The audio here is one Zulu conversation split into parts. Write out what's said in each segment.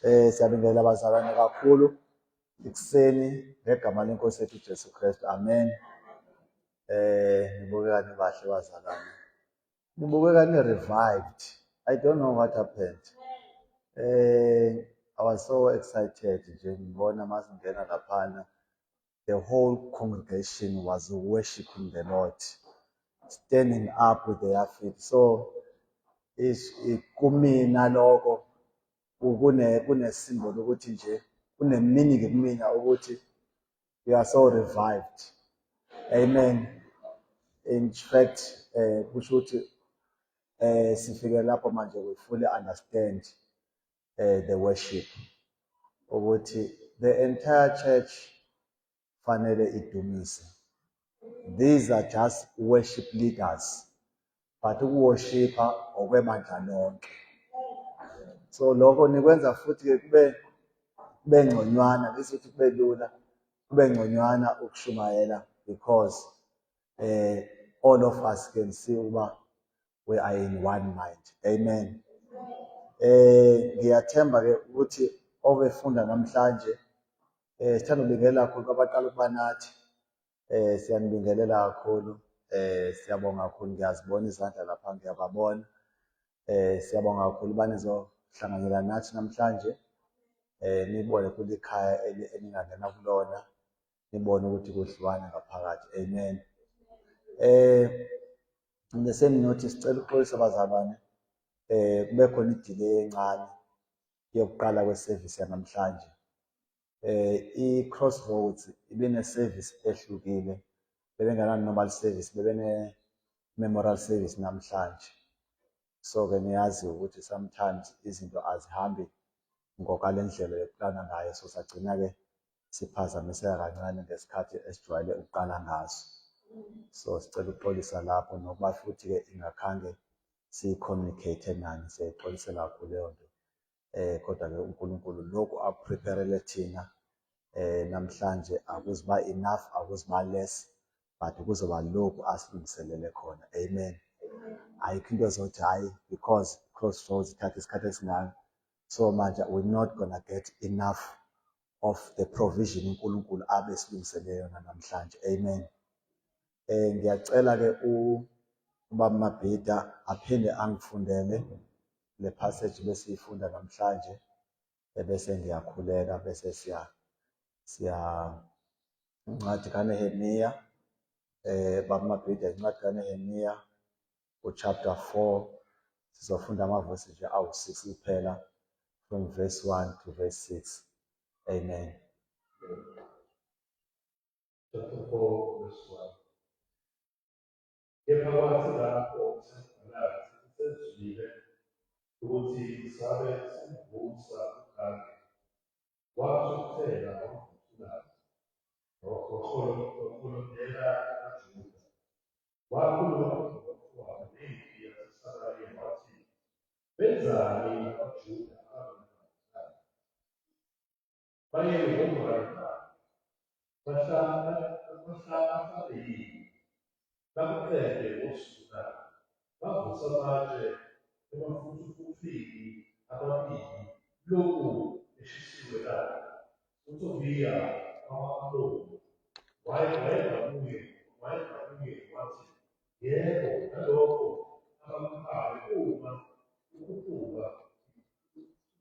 Siyabingelela abazalwane kakhulu ekuseni ngegama lenkosi yethu uJesu Kristu. Amen. Nibukeka nibahle bazalwane. Nibukeka ni-revived. I don't know what happened. I was so excited nje ngibona masingena laphana. The whole congregation was worshiping the Lord, standing up with their feet. So kumina lokho kune-symbol ukuthi nje kune-meaning kumina ukuthi we are so revived. Amen. In fact, kusho ukuthi sifike lapho manje we fully understand the worship ukuthi the entire church fanele idumise. These are just worship leaders, but ukuworshipa okwebandla lonke. So lokho nikwenza futhi ke kube ngconywana, bese kube lula, kube ngconywana ukushumayela because all of us can see uba we are in one mind. Amen. Ngiyathemba ke ukuthi obefunda namhlanje sithanda ubingelela kakhulu kwabaqala ukuba nathi. Siyanibingelela kakhulu. Siyabonga kakhulu, ngiyazibona izandla lapha, ngiyababona. Siyabonga kakhulu banizohlanganyela nathi namhlanje. Nibone kule ikhaya eningangena kulona, nibone ukuthi kudliwane ngaphakathi. Amen. In the same note sicela uxolisa abazalwane kube khona idelay encane yokuqala kweservice yanamhlanje. I-Crossroads ibine service ehlukile, bebengena normal service, bebene memorial service namhlanje. So ke niyazi ukuthi sometimes izinto azihambi ngokwalendlela yokuqala ngayo, so sagcina ke siphazamiseka kancane ngesikhathi esijwayele ukuqala ngaso. So sicela ukuxolisa lapho, nokuba futhi ke ingakhange si-communicate nani, siyayixolisela kakhulu leyo nto. Kodwa ke uNkulunkulu lokhu akupreparele thina namhlanje akuziba enough, akuziba less, but kuzoba lokhu asilungiselele khona. Amen. Ayikho into ezothi hayi because Crossroads ithatha isikhathi esingaka, so manje we're not gonna get enough of the provision uNkulunkulu abe silungiselele yona namhlanje. Amen. Ngiyacela ke ubaba Mabhida aphinde angifundele le passage besiyifunda namhlanje, bese ngiyakhuleka, bese siya incwadi kaNehemiya. Baba Mabhida, incwadi kaNehemiya chapter 4, sizofunda amavesi nje awu-6 kuphela from verse 1 to verse 6. Amen. Chapter 4, verse 1. Kepha kwathi lapho sesibhalazi sesizwile ukuthi sabe simvusa uKhage, wathukuthela wavusulaza, waholondela abaJuda. Wakhuluma ngomfowabo nempi yaseSamariya wathi, benzani abaJuda abangabahlali? Bayengomngane babo, bahlala yini? Bakuqede ngosuku, bavusa amatshe emafuthufutwini amabili lokhu eshisiwe lana. uTobiya wama-Amoni wayengakuye wathi, yebo, nalokho abakuqale uma ukuphuma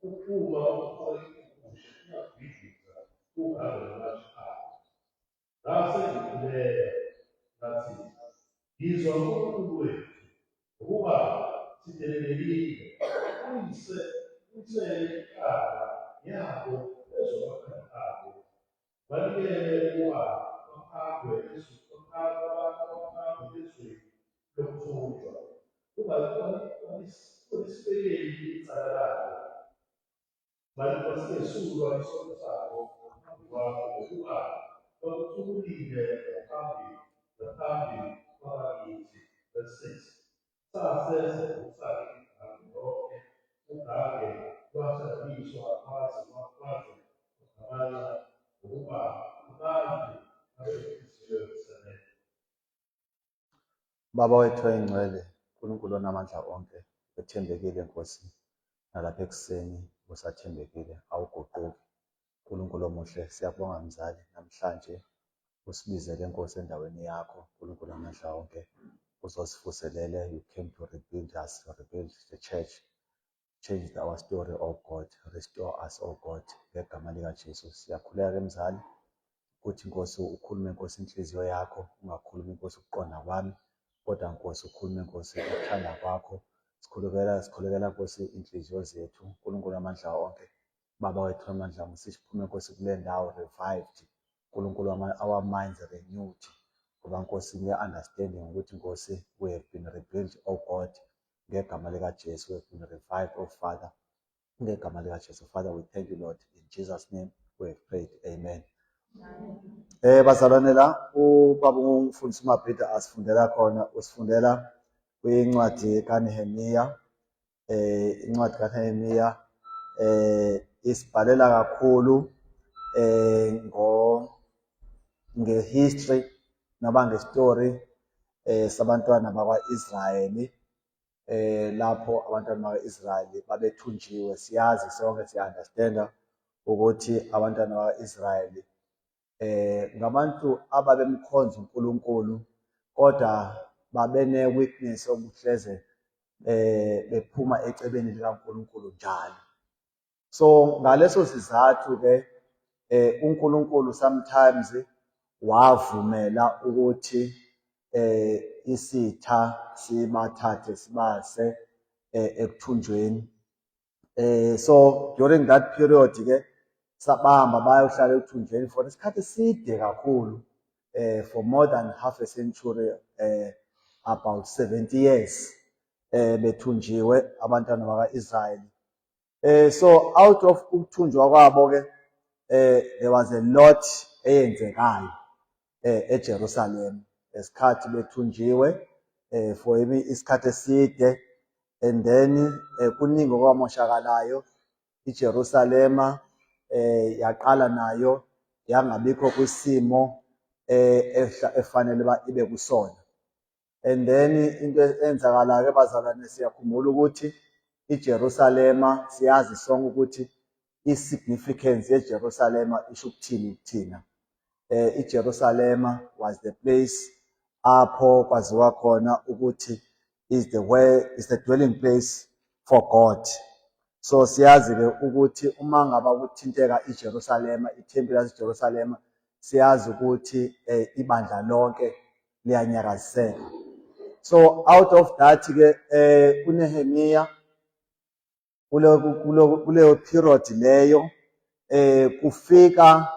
ukuthola impungushe kuyabhidliza uhambe namatshe abo. Ngase ngikhuleka ngathi, ngizwa uNkulunkulu wethu ukuba sidelelekile, uyisele ikhaya yabo ezomakhaya abo, banikele ukuba baphagwe ezweni lokuthunjwa. Ungasibekeli icala labo, basingesulwa isono sabo ngaphambi kwakho, ngokuba bakuthulile ngaphambi kwabakithi. Verse 6. Saseza usake igama lonke, uGage lwashadiswa kwaze kwagqamana ukuba abantu abenhliziyo yokusebenza. Baba wethu oyingcwele, uNkulunkulu onamandla onke, ethembekile Nkosi, nalapha ekuseni usathembekile, awuguquki. uNkulunkulu omuhle, siyabonga mzali namhlanje usibizele Nkosi endaweni yakho. uNkulunkulu amandla wonke, uzosivuselele. You came to rebuild us, to rebuild the church. Change our story, oh God. Restore us, oh God. Ngegama likaJesu siyakhuleka ke mzali ukuthi Nkosi ukhulume Nkosi inhliziyo yakho, ungakhulumi Nkosi ukuqonda kwami, kodwa Nkosi ukhulume Nkosi ukuthanda kwakho. Sikhulekela Nkosi inhliziyo zethu. uNkulunkulu amandla wonke, Baba wethu amandla, musiphume Nkosi kule ndawo revived. uNkulunkulu our minds renewed. Ngoba Nkosi nge-understanding ukuthi Nkosi we have been rebuilt, oh God. Ngegama likaJesu we have been revived, oh Father. Ngegama likaJesu, Father, we thank you, Lord. In Jesus' name we have prayed. Amen. Bazalwane, la ubaba umfundisi uMabhida asifundela khona, usifundela kwincwadi kaNehemiya. Incwadi kaNehemiya isibhalela kakhulu ngehistory noma ngestory sabantwana bakwa-Israyeli. Lapho abantwana bakwa-Israyeli babethunjiwe. Siyazi sonke, siya-understanda ukuthi abantwana bakwa-Israyeli ngabantu ababemkhonza uNkulunkulu, kodwa babene-weakness yokuhleze bephuma ecebeni likaNkulunkulu njalo. So ngaleso sizathu-ke uNkulunkulu sometimes wavumela ukuthi isitha sibathathe sibase ekuthunjweni. So during that period-ke sabahamba bayohlala ekuthunjweni for isikhathi eside kakhulu, for more than half a century, about 70 years bethunjiwe abantwana bakwa-Israyeli. So out of ukuthunjwa kwabo-ke there was a lot eyenzekayo eJerusalem esikhathi bethunjiwe for isikhathi eside, and then kuningi okwamoshakalayo. iJerusalema yaqala nayo yangabikho kwisimo efanele ibe kusona. And then into eyenzakala-ke bazalwane, siyakhumbula ukuthi iJerusalema, siyazi sonke ukuthi i-significance yeJerusalema isho ukuthini kuthina. iJerusalema was the place apho kwaziwa khona ukuthi is the dwelling place for God. So siyazi-ke ukuthi uma ngaba kuthinteka iJerusalema, ithempeli laseJerusalema, siyazi ukuthi ibandla lonke liyanyakaziseka. So out of that-ke uNehemiya kuleyo period leyo kufika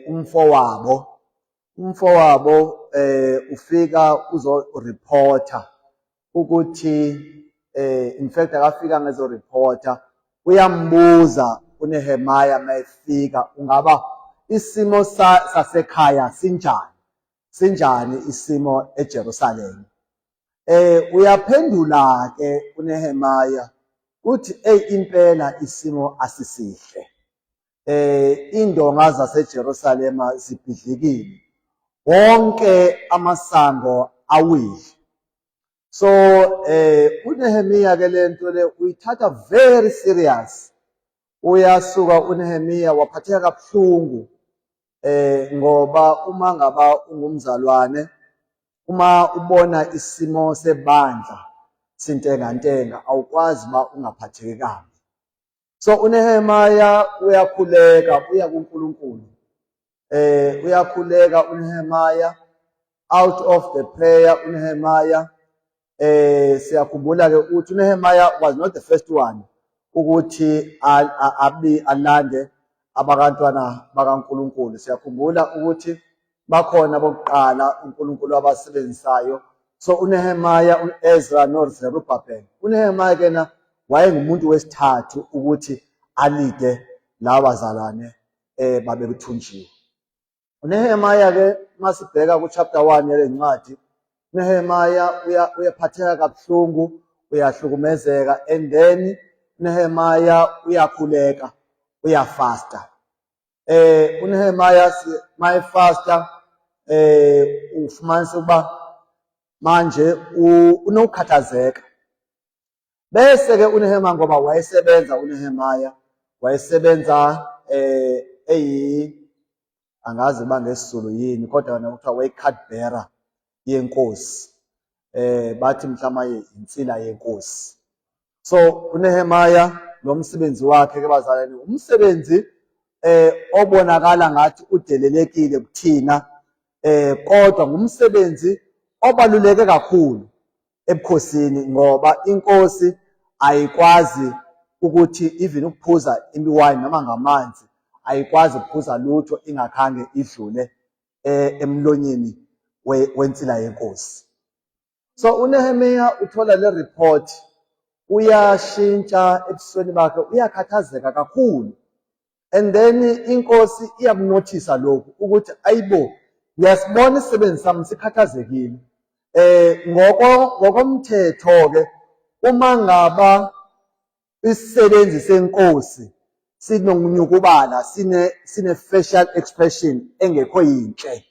umfowabo ufika uzo-reporter ukuthi in fact akafika ngezo-reporter, uyambuza uNehemiya mayefika, ungaba isimo sasekhaya sinjani isimo eJerusalem. Uyaphendula-ke uNehemiya uthi impela isimo asisihle. Indonga zaseJerusalema zibhidlikile, wonke amasango awile. So uNehemiya-ke lento le uyithatha very serious. Uyasuka uNehemiya waphatheka kabuhlungu ngoba uma ngaba ungumzalwane, uma ubona isimo sebandla sintengantenga, awukwazi uba ungaphatheki kabi. So uNehemiya uyakhuleka, uya kuNkulunkulu. Uyakhuleka uNehemiya. Out of the prayer uNehemiya, siyakhumbula-ke ukuthi uNehemiya was not the first one ukuthi alande abantwana bakaNkulunkulu. Siyakhumbula ukuthi bakhona bokuqala uNkulunkulu abasebenzisayo. So uNehemiya, uEzra noZerubabel. uNehemiya-ke na wayengumuntu wesithathu ukuthi alide laba bazalwane babekuthunjiwe. uNehemiya-ke masibheka kuchapter 1 yale ncwadi, uNehemiya uyaphatheka kabuhlungu, uyahlukumezeka, and then uNehemiya uyakhuleka, uyafasta. uNehemiya mayefasta ufumanisa ukuba manje unokukhathazeka. Bese-ke uNehemiya ngoba wayesebenza angazi bangesiZulu yini, kodwa yona kuthiwa waye-cupbearer yenkosi. Bathi mhlawumbe insila yenkosi. So uNehemiya nomsebenzi wakhe ke bazalwane, umsebenzi obonakala ngathi udelelekile kuthina, kodwa ngumsebenzi obaluleke kakhulu ebukhosini, ngoba inkosi ayikwazi ukuthi even ukuphuza iwayini noma ngamanzi, ayikwazi ukuphuza lutho ingakhange idlule emlonyeni wensila yenkosi. So uNehemiya uthola le report, uyashintsha ebusweni bakhe, uyakhathazeka kakhulu. And then inkosi iyakunothisa lokhu ukuthi ayibo, ngiyasibona isisebenzi sami sikhathazekile. Ngokomthetho-ke uma ngaba isisebenzi senkosi sinokunyukubala, sine facial expression engekho yinhle,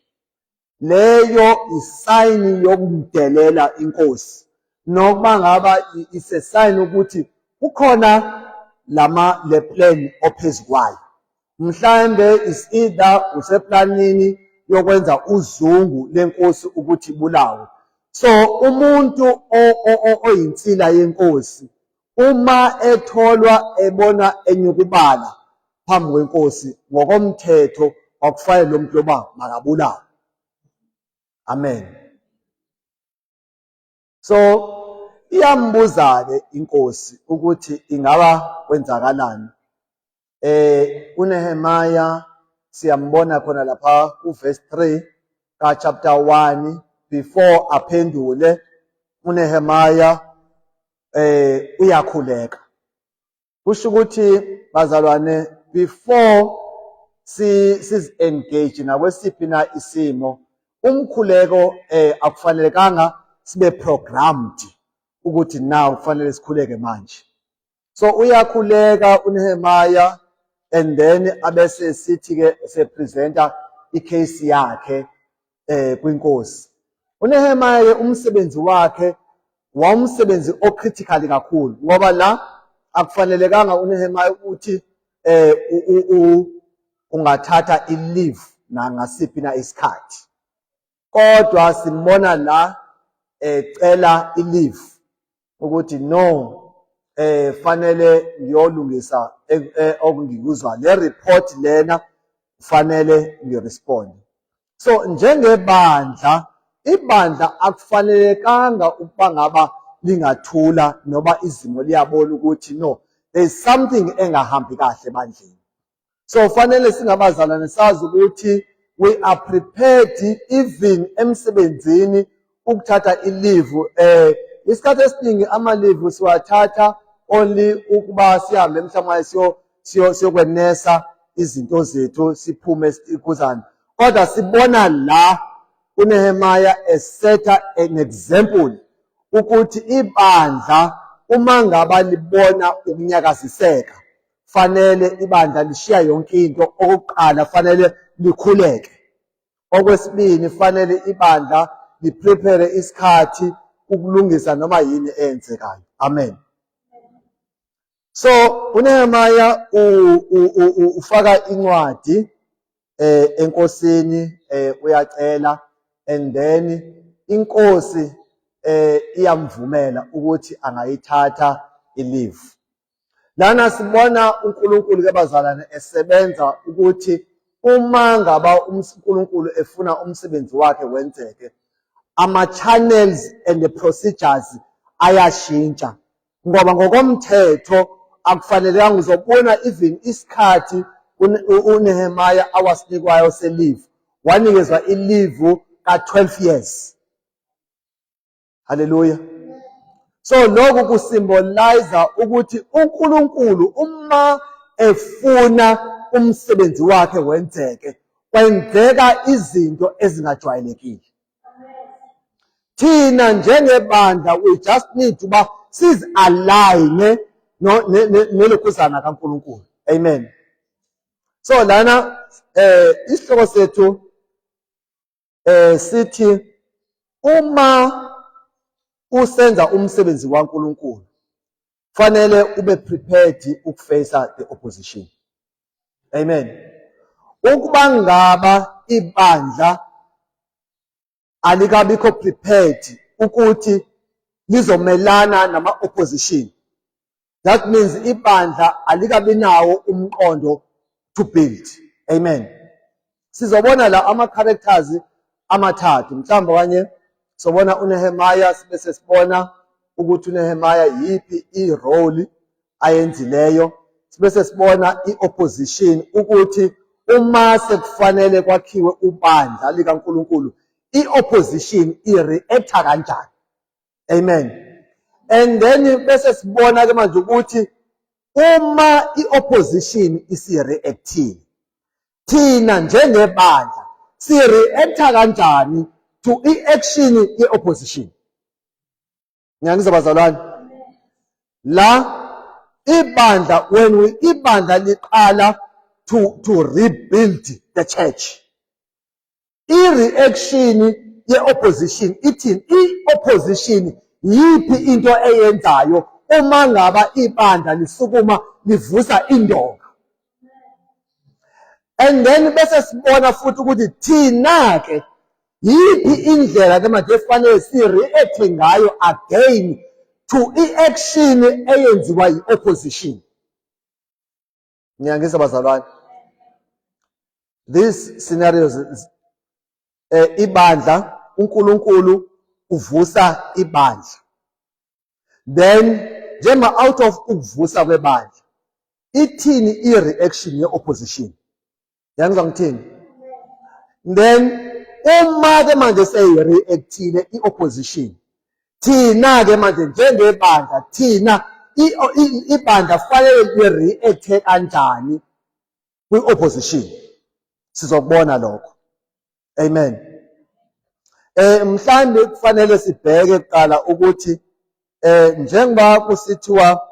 leyo isayini yokumdelela inkosi. Noma ngaba is a sign ukuthi kukhona le plan ophezukwayo. Mhlambe is either useplanini yokwenza uzungu lenkosi ukuthi ibulawe. So umuntu oyinsila yenkosi uma etholwa ebona enyukubala phambi kwenkosi, ngokomthetho akufanele lo muntu loba makabulawe. Amen. So iyambuza-ke inkosi ukuthi ingaba kwenzakalani. uNehemiya siyambona khona lapha kuverse 3 ka chapter 1, before aphendule uNehemiya uyakhuleka. Kusho ukuthi bazalwane, before engage nakwesiphi na isimo, umkhuleko akufanelekanga sibe programmed ukuthi now kufanele sikhuleke manje. So uyakhuleka uNehemiya, and then abese sithi-ke sepresenta icase yakhe kwinkosi. uNehemiya umsebenzi wakhe wawumsebenzi ocritical kakhulu, ngoba la akufanelekanga uNehemiya ukuthi ungathatha i-leave nangasiphi na isikhathi, kodwa simbona la ecela i-leave ukuthi no, fanele ngiyolungisa okungikuzwa, le report lena fanele ngiresponde. So njengebandla, ibandla akufanelekanga ukuba ngaba lingathula noma izimo liyabona ukuthi no, there is something engahambi kahle ebandleni. So fanele singabazalwane sazi ukuthi we are prepared even emsebenzini ukuthatha i-leave. Isikhathi esiningi ama-leave siwathatha only ukuba sihambe mhlawumbe siyokwenesa izinto zethu, siphume kuzani. Kodwa sibona la uNehemiya esetha an example ukuthi ibandla uma ngaba libona ukunyakaziseka, fanele ibandla lishiya yonke into. Okokuqala fanele likhuleke. Okwesibili fanele ibandla liprepare isikhathi ukulungisa noma yini eyenzekayo. Amen. So uNehemiya ufaka incwadi enkosini, uyacela, and then inkosi iyamvumela ukuthi angayithatha i-leave. Lana sibona uNkulunkulu ke bazalwane esebenza ukuthi uma ngaba uNkulunkulu efuna umsebenzi wakhe wenzeke, ama-channels and the procedures ayashintsha, ngoba ngokomthetho akufanelekanga uzobona even isikhathi uNehemiya awasinikwayo se-leave, wanikezwa i-leave ka-12 years. Hallelujah. So lokhu kusymbolize ukuthi uNkulunkulu uma efuna umsebenzi wakhe wenzeke, kwenzeka izinto ezingajwayelekile. Thina njengebandla we just need to ba sizi-align nelokhuzana kaNkulunkulu. Amen. So lana isihloko sethu sithi uma usenza umsebenzi waNkulunkulu, fanele ube prepared ukufacea the opposition. Amen. Ukuba ngaba ibandla alikabikho prepared ukuthi lizomelana nama-opposition, that means ibandla alikabi nawo umqondo to build. Amen. Sizobona la ama-characters amathathu. Mhlawumbe kanye sobona uNehemiah, bese sibona ukuthi uNehemiah yipi i-role ayenzileyo. Bese sibona i-opposition ukuthi uma sekufanele kwakhiwe ubandla likaNkulunkulu, i-opposition i-reacta kanjani. Amen. And then bese sibona ke manje ukuthi uma i-opposition isi-reactile, thina njengebandla si-reacta kanjani to i-action ye-opposition. Ngiyangizwa bazalwane? La ibandla, when ibandla liqala to rebuild the church, i-reaction ye-opposition ithini? I-opposition yipi into eyenzayo uma ngaba ibandla lisukuma livusa indonga. And then bese sibona futhi ukuthi thina ke yipi indlela ke manje efanele si-react ngayo again to i-action eyenziwa yi-opposition. Ngiyangizwa bazalwane? These scenarios, ibandla, uNkulunkulu uvusa ibandla. Then njengoba out of ukuvusa kwebandla, ithini i-reaction ye-opposition? Ngiyangizwa ngithini? Then uma ke manje seyi-reactile i-opposition, thina ke manje njengebandla, thina ibandla fanele li-reacte kanjani kwi-opposition? Sizokubona lokho. Amen. Mhlawumbe kufanele sibheke kuqala ukuthi njengoba kusithiwa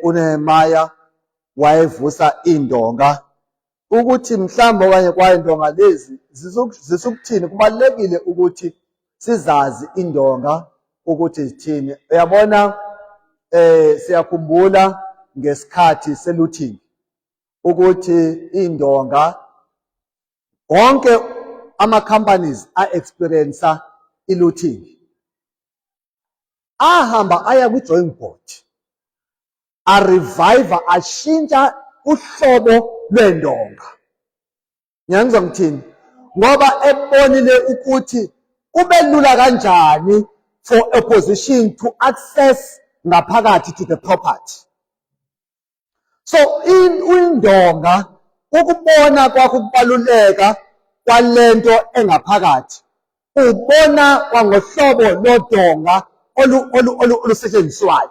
uNehemiah wayevusa indonga, ukuthi mhlawumbe okanye kwayindonga lezi zisukuthini. Kubalulekile ukuthi sizazi indonga ukuthi zithini. Uyabona, siyakhumbula ngesikhathi se-looting ukuthi indonga, wonke ama-companies a-experience i-looting ahamba aya kwi-drawing board, a-revive, ashintsha uhlobo lwendonga. Ngiyangizwa ngithini? Ngoba ebonile ukuthi kube lula kanjani for opposition to access ngaphakathi to the property. So indonga, ukubona kwakho ukubaluleka kwalento engaphakathi, ubona kwangohlobo lodonga olusetshenziswayo.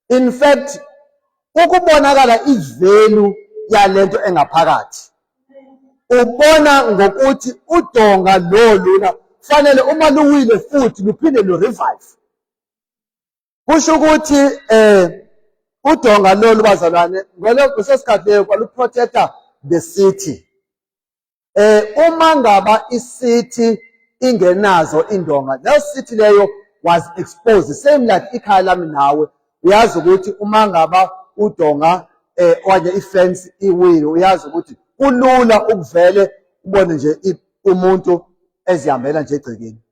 In fact, ukubonakala ivalue yalento engaphakathi, ubona ngokuthi udonga loluna fanele uma luwile futhi luphinde lu-revive. Kusho ukuthi udonga lolu bazalwane ngalesikhathi leyo kwalu-protecta the city. Uma ngaba i-city ingenazo indonga, leyo city leyo was exposed, same like ikhaya lami nawe. Uyazi ukuthi uma ngaba udonga okanye ifence iwile, uyazi ukuthi kulula ukuvele ubone nje umuntu ezihambela nje egcekeni.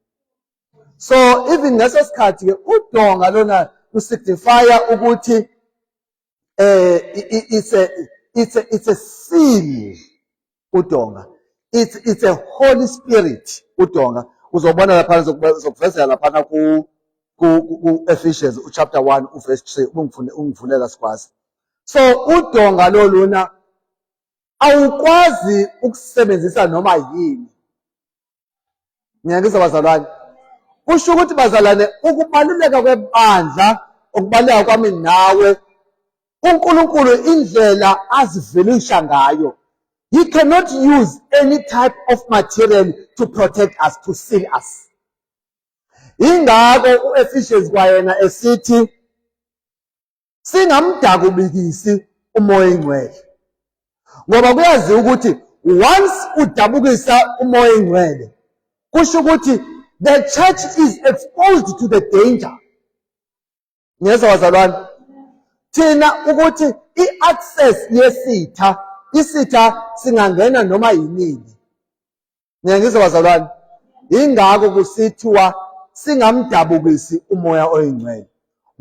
So even ngeso sikhathi ke udonga lona lusignifya ukuthi it's a seal. Udonga, it's a Holy Spirit. Udonga uzobona lapha, zokuvezela lapha ku Ephesians chapter 1 verse 3, ungivulela sikwazi. So udonga loluna awukwazi ukusebenzisa noma yini. Ngiyangizwa bazalwane? Kusho ukuthi bazalwane, ukubaluleka kwebandla, ukubaluleka kwami nawe, uNkulunkulu indlela azivelisha ngayo, he cannot use any type of material to protect us, to seal us. Ingakho uEphesians kwayena esithi singamdabukisi umoya ingcwele, ngoba kuyazi ukuthi once udabukisa umoya ingcwele, kusho ukuthi the church is exposed to the danger. Ngiyezwa bazalwane, thina ukuthi i-access yesitha, isitha singangena noma yinini. Ngiyangizwa bazalwane, ingakho kusithiwa singamdabukisi umoya oyingcwele,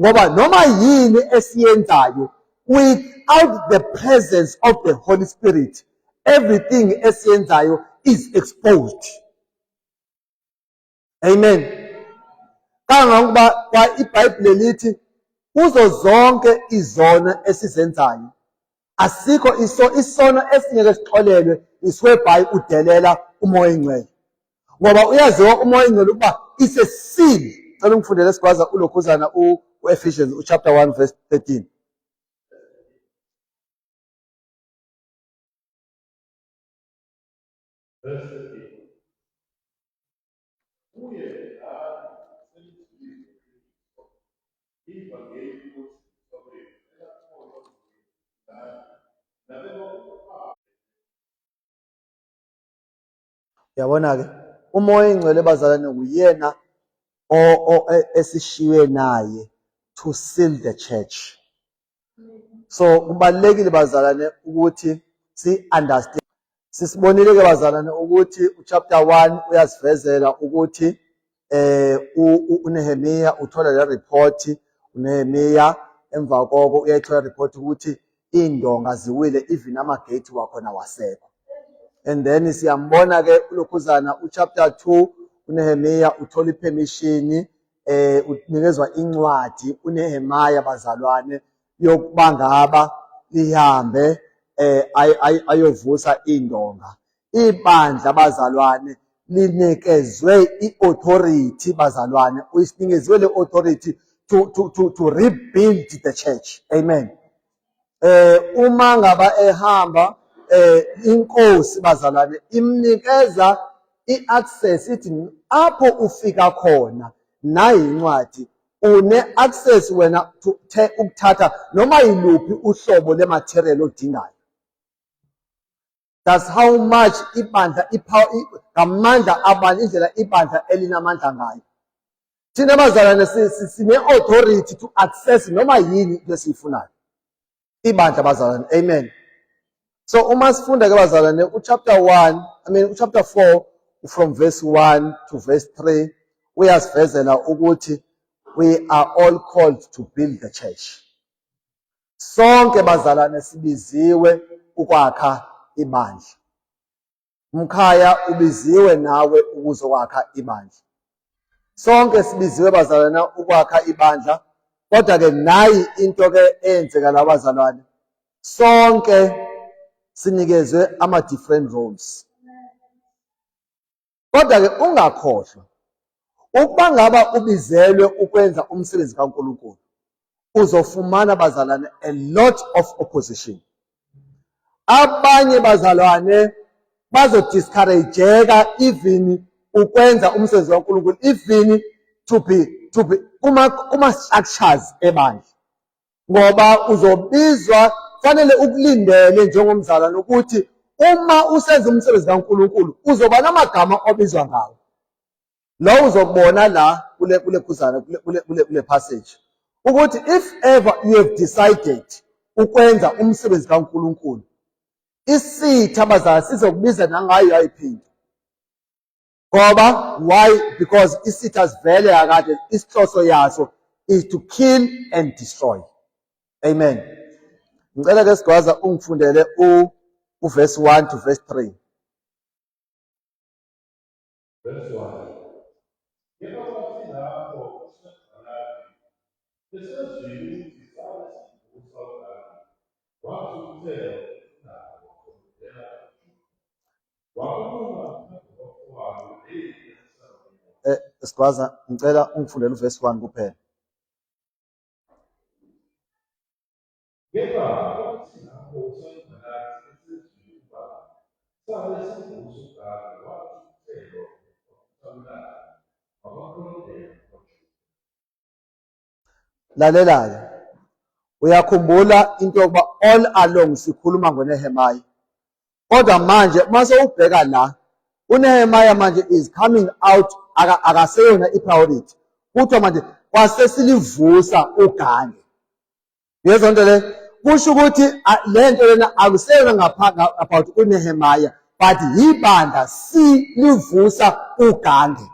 ngoba noma yini esiyenzayo without the presence of the Holy Spirit, everything esiyenzayo is exposed. Amen. Kangangokuba kwa iBhayibheli lithi kuzo zonke izono esizenzayo asikho isono esingeke sixolelwe iswebhayi udelela umoya oyingcwele, ngoba uyaziwa umoya oyingcwele ukuba is a sin. Cela ungifundele sigwaza ulokhuzana u-Ephesians chapter 1 verse 13. Verse 13. Kuye ivangeli Yabona-ke umoya oyingcwele bazalwane uyena esishiywe naye to seal the church. So kubalulekile bazalwane ukuthi si-understand. Sisibonile-ke bazalwane ukuthi uchapter 1 uyasivezela ukuthi uNehemiya uthola le report. uNehemiya emva koko uyayithola report ukuthi indonga ziwile, even amagate wakhona wasekho. And then siyambona-ke ulokhuzana uchapter 2 uNehemiya uthola ipermission, unikezwa incwadi uNehemiya bazalwane yokuba ngaba lihambe ayovusa indonga. Ibandla bazalwane linikezwe i-authority bazalwane, uyinikezwe le authority to rebuild the church. Amen. Uma ngaba ehamba inkosi bazalwane imnikeza i-access, ithi apho ufika khona nayi incwadi une-access wena ukuthatha noma yiluphi uhlobo lematerial odingayo. That's how much ibandla ngamandla abantu, indlela ibandla elinamandla ngayo. Thina bazalwane sine-authority to access noma yini lesiyifunayo ibandla bazalwane. Amen. So uma sifunda ke bazalwane uchapter 4 from verse 1 to verse 3 uyasivezela ukuthi we are all called to build the church. Sonke bazalwane sibiziwe ukwakha ibandla. Mkhaya ubiziwe nawe ukuzokwakha ibandla. Sonke sibiziwe bazalwane ukwakha ibandla, kodwa ke nayi into ke eyenzeka la bazalwane, sonke sinikezwe ama-different roles. Kodwa ke ungakhohlwa ukuba ngaba ubizelwe ukwenza umsebenzi kaNkulunkulu, uzofumana bazalwane a lot of opposition. Abanye bazalwane bazodiscourageka even ukwenza umsebenzi kaNkulunkulu, even to be kuma-structures ebandla, ngoba uzobizwa, fanele ukulindele njengomzalwane ukuthi uma usenza umsebenzi kaNkulunkulu uzoba namagama obizwa ngawo. Lo uzokubona la kule khuzana kule passage ukuthi if ever you have decided ukwenza umsebenzi kaNkulunkulu, isitha bazalwane sizokubiza nangayo ayiphinda. Ngoba why? Because isitha sivele akade isihloso yaso is to kill and destroy. Amen. Ngicela ke sigwaza ungifundele verse 1 to verse 3. Verse 1. Ngeke wathi lapho uSefanathi esezwini ukuthi sale singusawulani, wathi ukuthela nabo khona wakhuluma ngokufana Sigwaza ngicela ungifundele verse 1 kuphela. Kepha wathi lapho uSefanathi esezwini ukuba sale singusawulani, wathi ukuthela Lalela-ke, uyakhumbula into yokuba all along sikhuluma ngoNehemiya, kodwa manje mase ubheka la uNehemiya manje is coming out, akaseyona i-priority, kuthiwa manje wasesilivusa ugange. Yezwa nto le kusho ukuthi le nto lena akusena ngapha about uNehemiah, but ibandla silivusa ugange,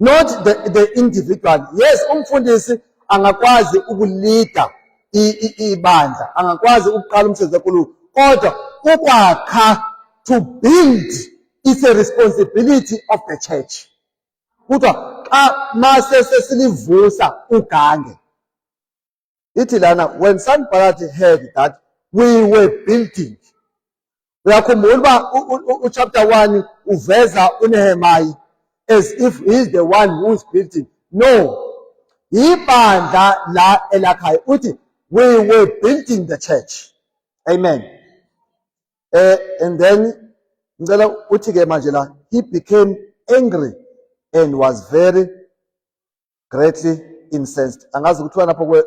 not the individual. Yes, umfundisi angakwazi ukulida ibandla, angakwazi ukuqala umsebenzi kaNkulunkulu, kodwa ukwakha, to build, is a responsibility of the church. Kuthiwa xa mase sesilivusa ugange, ithi lana, when Sanballat heard that we were building, uyakhumbula uba uchapter 1 uveza uNehemiah as if he is the one who is building. No, ibandla la elakhayo, uthi we were building the church. Amen. And then ngicela uthi ke manje la, he became angry and was very greatly incensed. Angazi ukuthi lapho kwe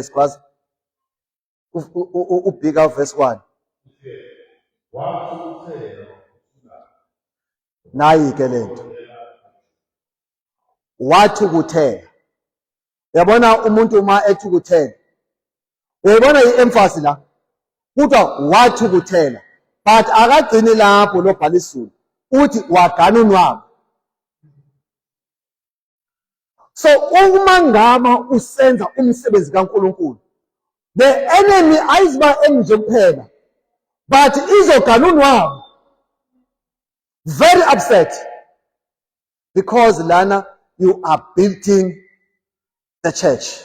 sikwazi ubhika verse 1. Nayi ke lento wathukuthela. Uyabona umuntu uma ethukuthela, uyabona i-emphasis la, kuthiwa wathukuthela, but akagcini lapho lo bhala isizulu, uthi wagana unwabu. So uma ngama usenza umsebenzi kaNkulunkulu, the enemy ayiziba enje kuphela, but izogana unwabu, very upset, because lana you are building the church.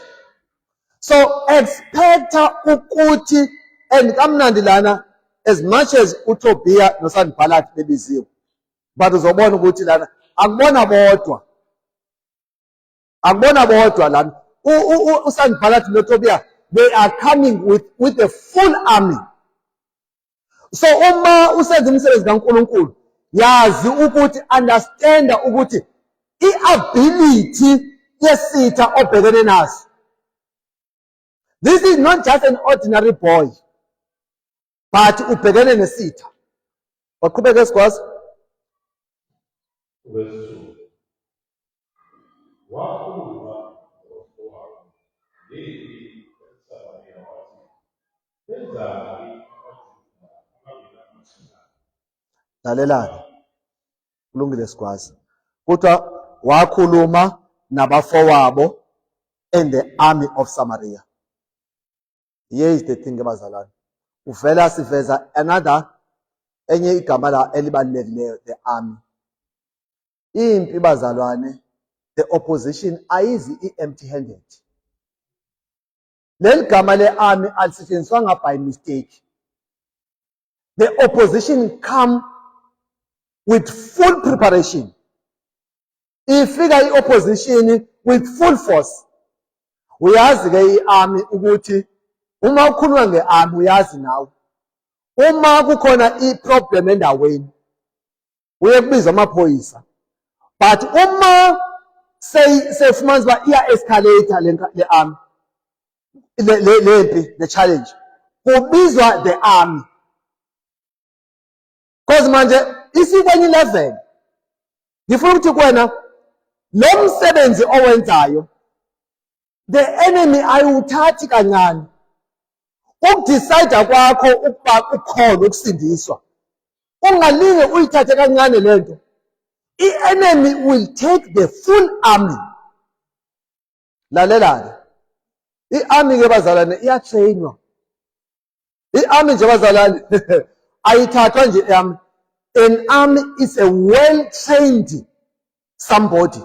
So expect ukuthi, and kamnandi lana, as much as uTobiya noSanballat bebiziwe, but uzobona ukuthi lana akubona bodwa lana uSanballat noTobiya, they are coming with the full army. So uma usenza umsebenzi kaNkulunkulu, yazi ukuthi, understand ukuthi i-ability yesitha obhekene naso, this is not just an ordinary boy, but ubhekene nesitha. Waqhubeka sikwazi. Lalelani, kulungile sikwazi. Kuthiwa wakhuluma nabafowabo and the army of Samaria. Here is the thing abazalwane. Uvela siveza another enye igama la elibalulekileyo, the army. Impi bazalwane, the opposition ayizi empty handed. Leli gama le army alisetshenziswanga by mistake. The opposition come with full preparation. Ifika i-opposition with full force. Uyazi ke i-army ukuthi uma ukhuluma nge-army uyazi nawe, uma kukhona i-problem endaweni uye kubizwa amaphoyisa, but uma seyifumana uba iya-escalate le army, lempi, the challenge, kubizwa the army. Because manje isikwenye level, ngifuna ukuthi kuwena lo msebenzi owenzayo, the enemy ayiwuthathi kancane. Ukudecide kwakho ukuba ukhona ukusindiswa, ungalinge uyithathe kancane lento. I-enemy will take the full army. Lalelani, i-army ke bazalwane iyatrainwa. I-army nje bazalwane ayithathwa nje i-army. An army is a well-trained somebody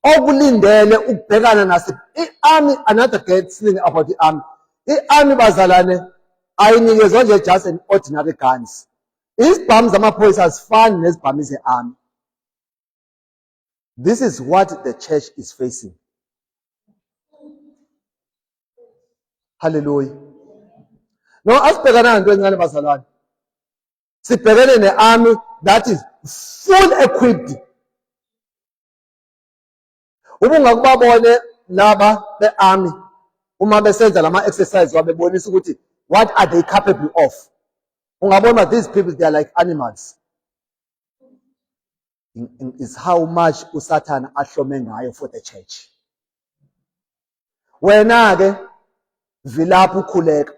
okulindele ukubhekana nasiphi. I-army, another great thing about the army, i-army bazalwane ayinikezwa nje just an ordinary guns. Izibhamu zamaphoyisa azifani nezibhamu ze-army. This is what the church is facing. Hallelujah. No, asibhekana nento encane bazalwane, sibhekene ne-army that is full equipped. Ubungakubabone laba be-army uma besenza lama exercise wabebonisa ukuthi what are they capable of. Ungabona these people, they are like animals. Is how much uSatan ahlome ngayo for the church. wena ke vilapha ukhuleka.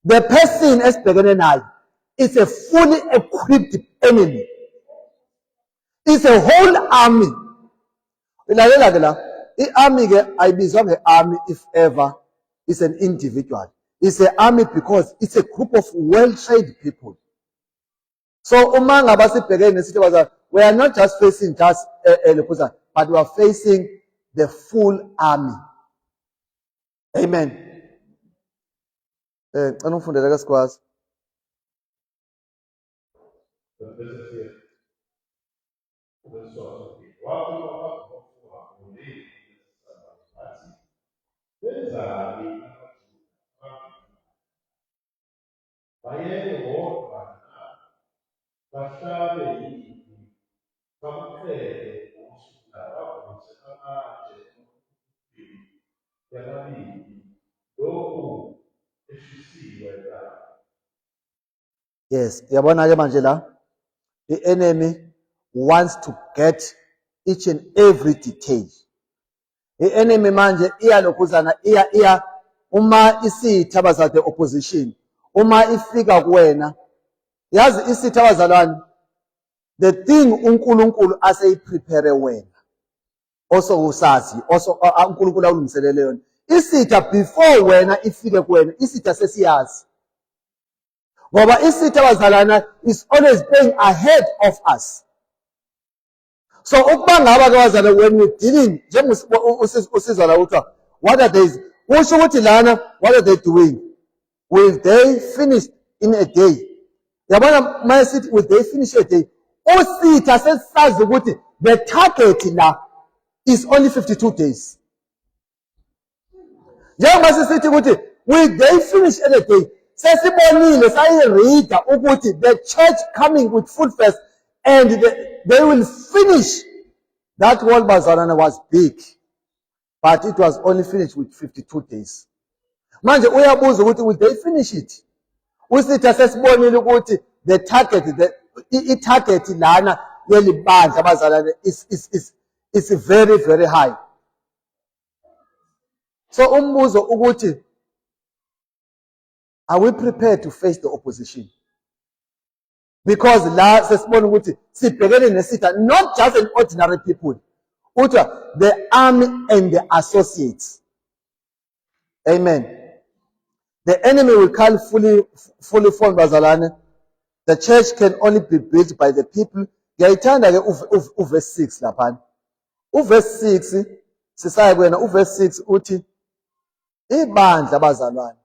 The person esibhekene nayo is a fully equipped enemy. It's a whole army. Ilalela ke la, i-army ke ayibizwa nge-army if ever it's an individual. It's an army because it's a group of well-trained people. So uma ngaba sibhekene nesithi bazalwane, we are not just facing just Lekhuza, but we are facing the full army. Amen. Cela ungifundele ke sikwazi. Yes, yabona ke manje la, the enemy wants to get each and every detail. The enemy manje iyalokhuzana iya uma isitha bazathe opposition, uma ifika kuwena, yazi isitha bazalwane, the thing uNkulunkulu aseyiprepare wena. Also usazi, also uNkulunkulu awulungiselele yona. Isitha before wena ifike kuwena, isitha sesiyazi. Ngoba isitha bazalana is always playing ahead of us. So ukuba ngaba ke bazalana, when we're dealing, usizwa la uthiwa, what are they, usho ukuthi lana, what are they doing? Will they finish in a day? Yabona masithi will they finish a day? Usitha sesisazi ukuthi the target la is only 52 days. Njengoba sisithi ukuthi will they finish in a day? Sesibonile sayirida ukuthi the church coming with full force and they will finish. That wall bazalwana was big, but it was only finished with 52 days. Manje uyabuza ukuthi will they finish it? Usitha sesibonile ukuthi the target, the target lana yelibandla bazalwana is very, very high. So umbuzo ukuthi, are we prepared to face the opposition? Because la sesibona ukuthi sibhekene nesitha, not just an ordinary people, uthwa the army and the associates. Amen. The enemy will come fully formed bazalwane. The church can only be built by the people. Ngiyayithanda ke uverse 6 lapha. Uverse 6 sisaye kwena, uverse 6 uthi ibandla bazalwane.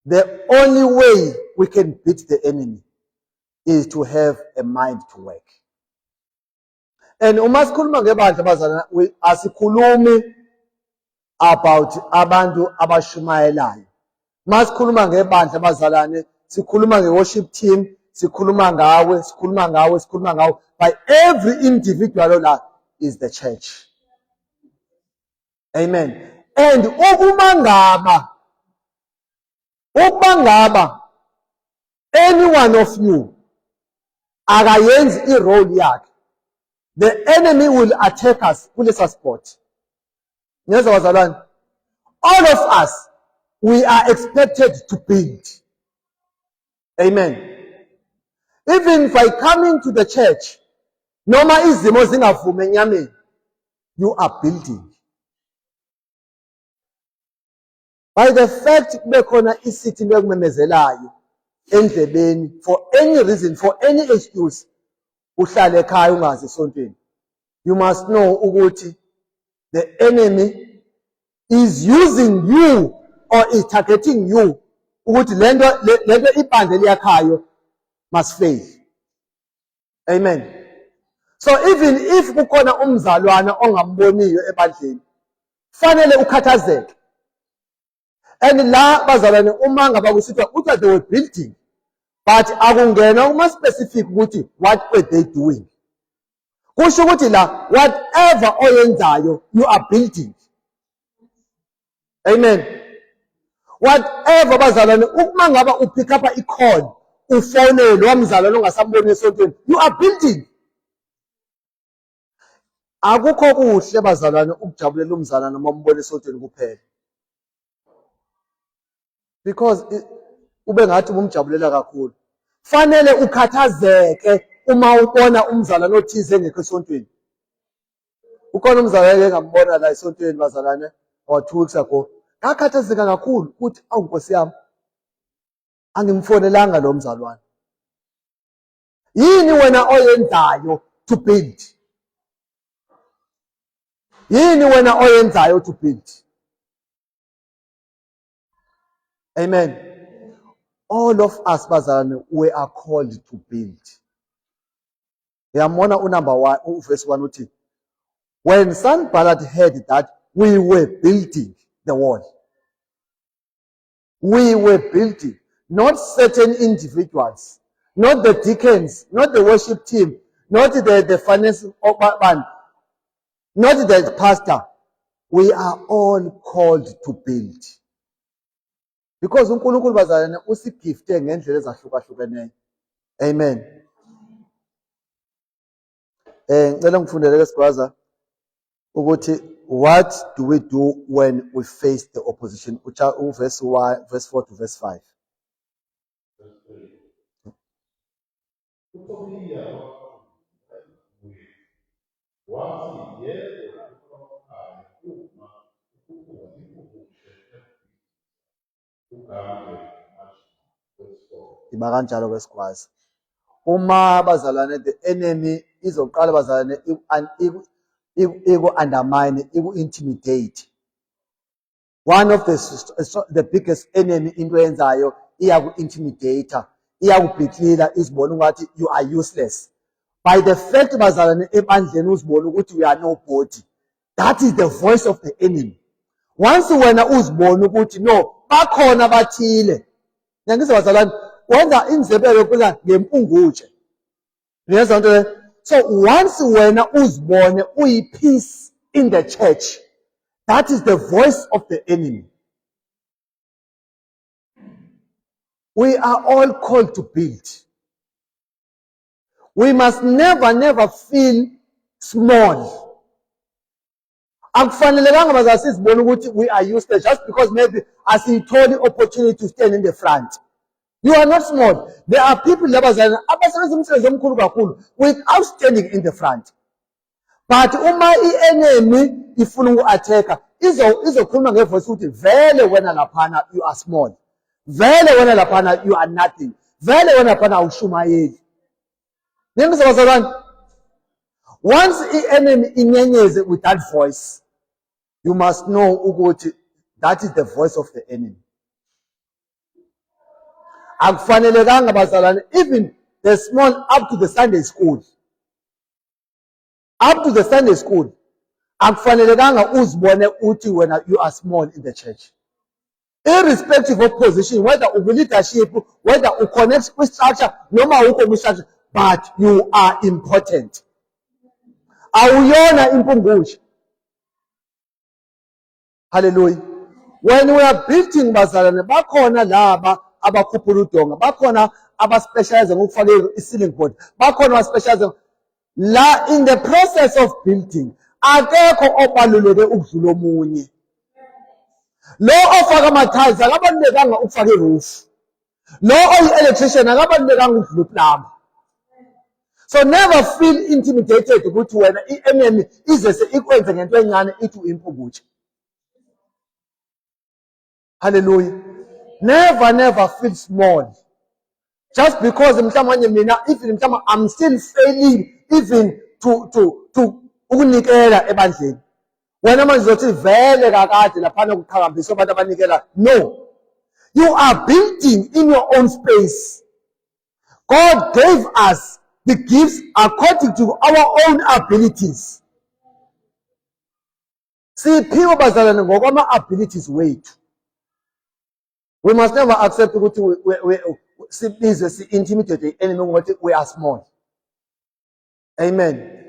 The only way we can beat the enemy is to have a mind to work. And uma sikhuluma ngebandla bazalwane, asikhulumi about abantu abashumayelayo. Masikhuluma ngebandla bazalwane, sikhuluma nge-worship team, sikhuluma ngawe. By every individual la is the church. Amen. And ukuma ngaba any one of you akayenzi i-role yakhe, the enemy will attack us kulesa spot. Yes, bazalwane, all of us, we are expected to build. Amen. Even by coming to the church, noma izimo zingavume enyameni, you are building. By the fact bekhona isithi bekumemezelayo endlebeni, for any reason, for any excuse, uhlale ekhaya ungazi esontweni, you must know ukuthi the enemy is using you or is targeting you ukuthi lento ibandla liyakhayo must fail. Amen. So even if kukhona umzalwana ongamboniyo ebandleni, fanele ukhathazeke. And la bazalwane uma ngaba kusithiwa uthi they were building, but akungena uma specific ukuthi what were they doing. Kusho ukuthi la whatever oyenzayo you are building. Amen. Whatever bazalwane, uma ngaba upick up i-call, ufonele wamzalwane ongasamboni esontweni, you are building. Akukho kuhle bazalwane ukujabulela umzalwane noma umbone esontweni kuphela. Because ube ngathi umjabulela kakhulu. Fanele ukhathazeke uma ubona umzalwane othize engekho esontweni. Ukhona umzalwane engambona la esontweni bazalwane or 2 weeks ago. Ngakhathazeka kakhulu ukuthi awu Nkosi yami angimfonelanga lo mzalwane. Yini wena oyenzayo to build? Yini wena oyenzayo to build? Amen. All of us bazalwane, we are called to build. Yamona number 1 verse 1 uthi, when Sanballat heard that we were building the wall. We were building, not certain individuals, not the deacons, not the worship team, not the finance man, not the pastor. We are all called to build. Because uNkulunkulu bazalwane usigifte ngendlela ezahlukahlukeneyo. Amen. Ngicela ngifundele ke sibaza ukuthi what do we do when we face the opposition? Verse 4 to verse 5. Iba kanjalo kwesikwazi. Uma bazalwane the enemy izoqala bazalwane iku-undermine, iku-intimidate. One of the biggest enemy into yenzayo iyaku-intimidator, iyakubhidlila izibona ukuthi you are useless. By the fact bazalwane ebandleni uzibona ukuthi we are nobody. That is the voice of the enemy. Once wena uzibona ukuthi no, bakhona bathile. Ngiyakuza bazalwane, wenza inzebelo phela ngempunguthe. Ngiyazwa nto. So once wena uzibone uyi-peace in the church, that is the voice of the enemy. We are all called to build. We must never feel small. Akufanelekanga bazalwane sizibone ukuthi we are useless just because maybe asiyitholi opportunity to stand in the front. You are not small. There are people labazalwane abasebenza umsebenzi omkhulu kakhulu without standing in the front. But uma i-enemy ifuna uku-attacka, izokhuluma ngevoice ukuthi vele wena laphana you are small. Vele wena laphana you are nothing. Vele wena laphana awushumayeli. Ngiyangizwa bazalwane. Once i-enemy inyenyeze with that voice, you must know ukuthi that is the voice of the enemy. Akufanelekanga bazalwane, even the small up to the Sunday school. Up to the Sunday school. Akufanelekanga uzibone uthi wena you are small in the church. Irrespective of position, whether u leadership, whether u connect with structure, noma ukho ku structure, but you are important. Awuyona impungushe. Hallelujah. When we are building bazalwane, bakhona laba abakhuphula udonga, bakhona abaspecialize ngokufaka i-ceiling board, bakhona abaspecialize la in the process of building. Akekho obaluleke ukudlula omunye. Lo ofaka ama-tiles akabalulekanga ukufaka i-roof. Lo oyi-electrician akabalulekanga ukudlula uplumber. So never feel intimidated ukuthi wena i-enemy izese ikwenze ngento encane ithi uyimpunguthe. Hallelujah. Never feel small. Just because mhlawumbe mina even mhlawumbe I'm still failing even to ukunikela ebandleni. Wena manje uzothi vele kakade laphana kuqhakambisa abantu abanikela. No. You are building in your own space. God gave us the gifts according to our own abilities. Siphiwe bazalwane ngokwama abilities wethu. We must never accept ukuthi sibizwe si-intimidate the enemy ngokuthi we are small. Amen.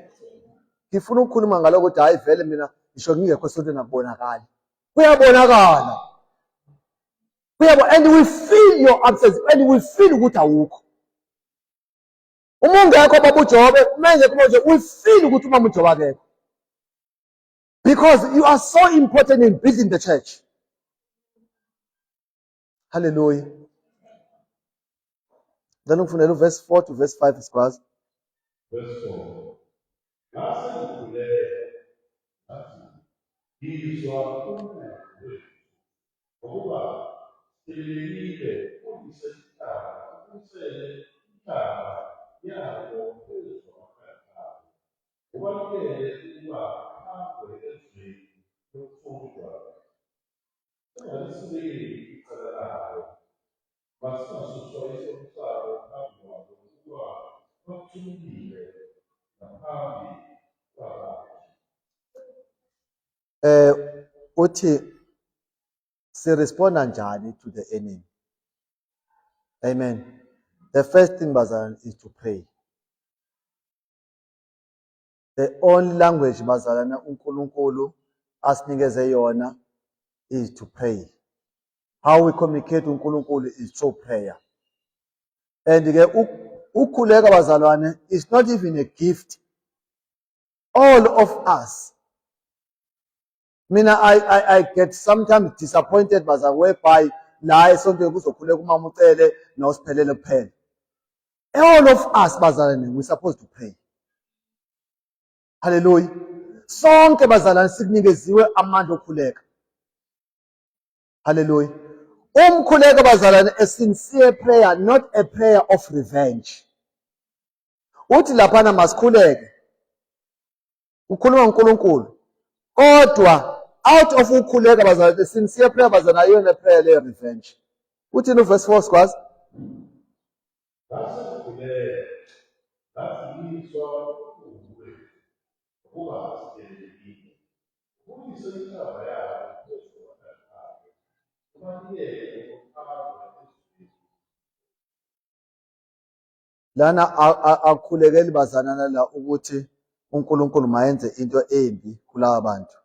Ngifuna ukukhuluma ngaloko ukuthi hayi vele mina ngisho ngingekho esontweni akubonakali. Kuyabonakala. And we feel your absence and we feel ukuthi awukho. Uma ungekho baba uJobe, manje kuba nje we feel ukuthi umama uJobe akekho. Because you are so important in building the church. Hallelujah. Then ufundela verse 4 to verse 5 sikwazi. Verse 4. Ngase ngikhuleka ngathi ngizwa umoya wethu ngokuba sililile ulisentaba usele intaba yabo phezu kwamakhathalo ubalulele ukuba ahambe ezweni lokufundwa engalisibekeli icala layo masingasuswa isono sabo phambi kwabo ukuba bathulile ngaphambi kwabanye. Uthi siresponda njani to the enemy. Amen. The first thing bazalwane is to pray. The only language bazalwane uNkulunkulu asinikeze yona is to pray. How we communicate with uNkulunkulu is through prayer. And ke ukukhuleka bazalwane is not even a gift. All of us. Mina I get sometimes disappointed bazalwane whereby la esontweni kuzokhuleka umama ucele nosiphelele kuphela. All of us bazalwane we supposed to pray. Hallelujah. Sonke bazalwane sikunikeziwe amandla okukhuleka. Hallelujah. Umkhuleko bazalwane a sincere prayer, not a prayer of revenge. Uthi laphana masikhuleke. Ukhuluma uNkulunkulu. Kodwa out of ukhuleka bazalwane, a sincere prayer bazalwane ayona prayer le revenge. Uthi no verse 4 sikwazi. Ngase ngikhuleka ngathi ngizwa umoya wethu ngokuba sililile ulisentaba yabo phezu kwamakhathalo ubalulele ukuba ezweni. Lana akukhulekeli bazalwane la ukuthi uNkulunkulu mayenze into embi kulaba bantu.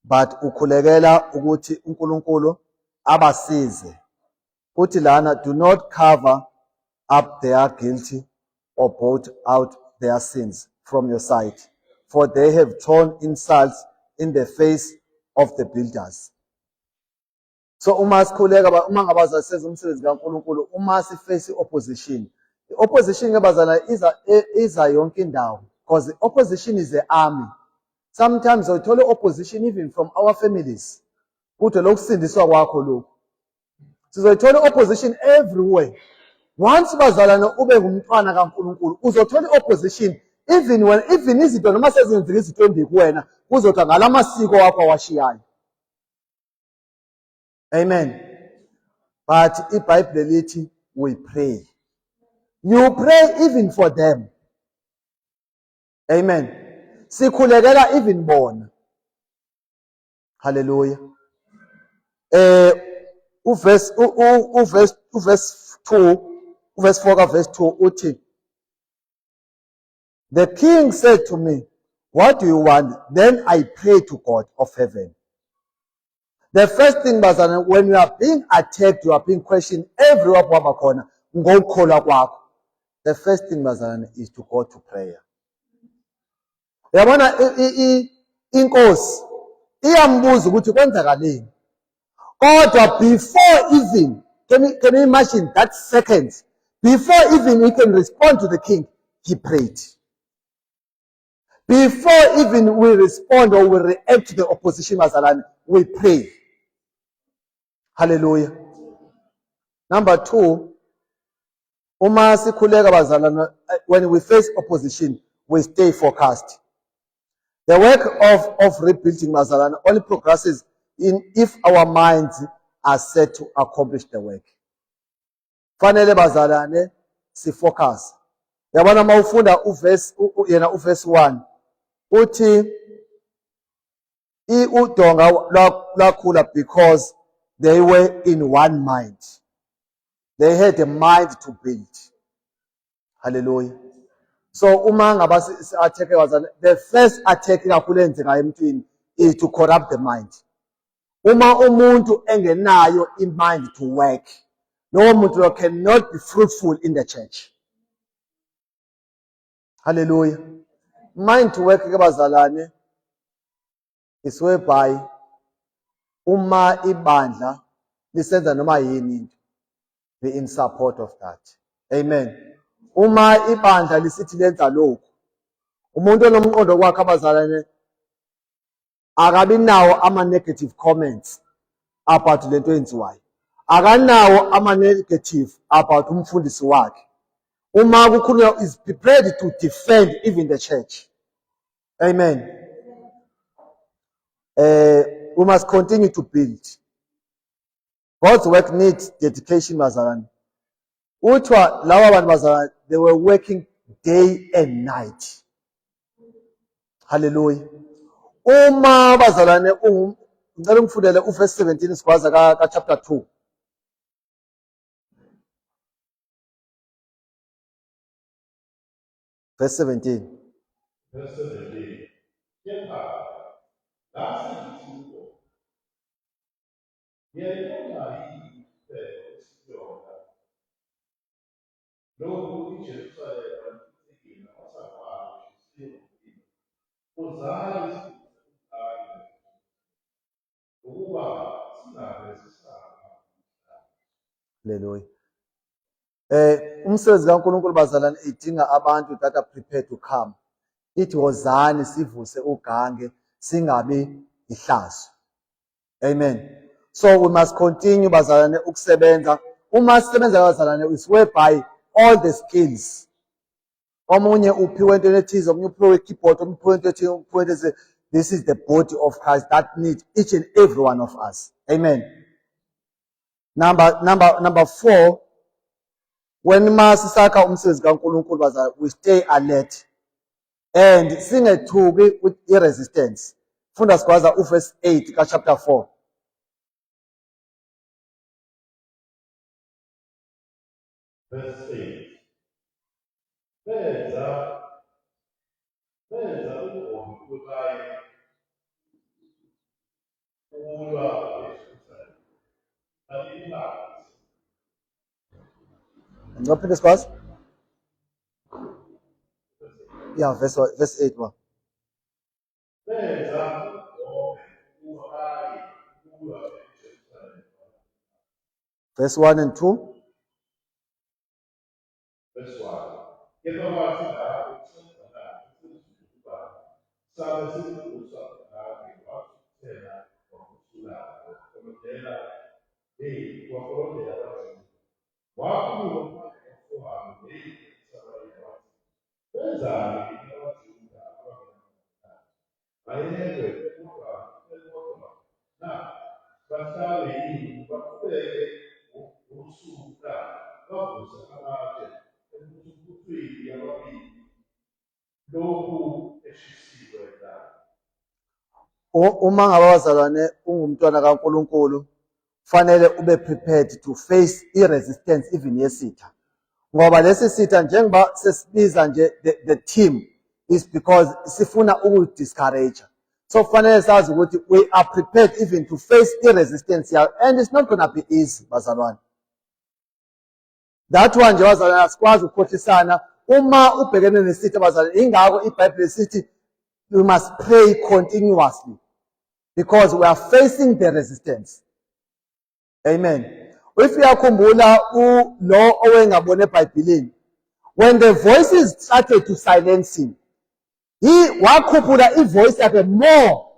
But ukhulekela ukuthi uNkulunkulu abasize. Uthi lana do not cover up their guilty or blot out their sins from your sight, for they have thrown insults in the face of the builders. So uma sikhuleka uma ngabaza senza umsebenzi kaNkulunkulu, uma si face opposition. The opposition ngebazana iza yonke indawo, because the opposition is the army. Sometimes we thole opposition even from our families. Kuthi lokusindiswa kwakho lokho. Sizoyithola opposition everywhere. Once bazalwane ube ngumntwana kaNkulunkulu, uzothola opposition even izinto noma sezenzeka izinto embi kuwena, kuzothi ngalamasiko wakho awashiyayo. Amen. But iBhayibheli lithi we pray. You pray even for them. Amen. Sikhulekela even bona. Hallelujah. Verse 2, verse 4 verse 2 uthi, the king said to me, what do you want? Then I prayed to God of heaven. The first thing bazalwane, when you are being attacked, you are being questioned everywhere kwabakhona ngokukholwa kwakho. The first thing bazalwane is to go to prayer. Yabona inkosi iyambuza ukuthi kwenzakaleni. Kodwa before even, can you imagine that second? Before even he can respond to the king, he prayed. Before even we respond or we react to the opposition bazalwane, we pray. Hallelujah. Number 2, uma sikhuleka bazalwane, when we face opposition, we stay focused. The work of rebuilding bazalwane only progresses if our minds are set to accomplish the work. Fanele bazalwane si focus. Yabona mawufunda uverse 1 uthi udonga lwakhula because they were in one mind. They had a mind to build. Hallelujah. So uma ngaba attack bazalwane, the first attack kakhulu enzeka emntwini is to corrupt the mind. Uma umuntu engenayo mind to work, no muntu cannot be fruitful in the church. Hallelujah. Mind to work ke bazalwane is whereby uma ibandla lisenza noma yini into, be in support of that. Amen. Uma ibandla lisithi lenza lokhu, umuntu onomqondo kwakhe abazalwane akabi nawo ama-negative comments about lento eyenziwayo, akanawo ama-negative about umfundisi wakhe. Uma kukhulunywa, is prepared to defend even the church. Amen. We must continue to build. God's work needs dedication, bazalwane. Uthiwa lawa bantu bazalwane, they were working day and night. Hallelujah. Uma bazalwane ngicela ngifundele uverse 17 sikwaza ka chapter 2. Verse 17. Verse 17. Kepha lasengithi ngiyayibona yini isiyona lokhu iJerusalema isikina wasafana isiyoni uzali isikhali ukuba singaresisana. Hallelujah. Umsebenzi kaNkulunkulu bazalwane idinga abantu that are prepared to come. Ithi wozani sivuse ugange singabi ihlazo. Amen. So we must continue bazalwane ukusebenza. Uma sisebenza bazalwane is whereby all the skills. Omunye uphiwe into ethize, omunye uphiwe keyboard, omunye uphiwe into ethize, uphiwe into. This is the body of Christ that needs each and every one of us. Amen. Number 4. When masisakha umsebenzi kaNkulunkulu bazalwane, we stay alert and singethuki with resistance. Funda sikwaza uverse 8 ka chapter 4. Verse 8. Benza ubomi bukaye ukulwa leSusa. Alilanga. Ngophinde sikwazi? Yeah, verse 8 one. Benza ubomi bukaye ukulwa leSusa. Verse 1 and 2. Verse 1. Kepha wathi la ukusenzana ukuba sabe sikuza ngabe wathena ngokusulana komdela wakolodela wathi wakhuluma ngokuhamba sabayeni wathi benzani abajuda bayeke ukuba na bahlale yini baqhubeke ukusuka bavuze amatshe ekuthwini yababili lokhu eshisiwe la. Uma ngabe bazalwane ungumntwana kaNkulunkulu, fanele ube prepared to face resistance even yesitha. Ngoba lesi sitha njengoba sesibiza nje the team is because sifuna ukudiscourage. So fanele sazi ukuthi we are prepared even to face resistance and it's not going to be easy bazalwane. That one nje bazalwane asikwazi ukukhohlisana uma ubhekene nesitha bazalwane. Ingakho iBhayibheli sithi we must pray continuously because we are facing the resistance. Amen. If uyakhumbula lo owengabone eBhayibhelini, when the voices started to silence him, he wakhuphula ivoice yakhe more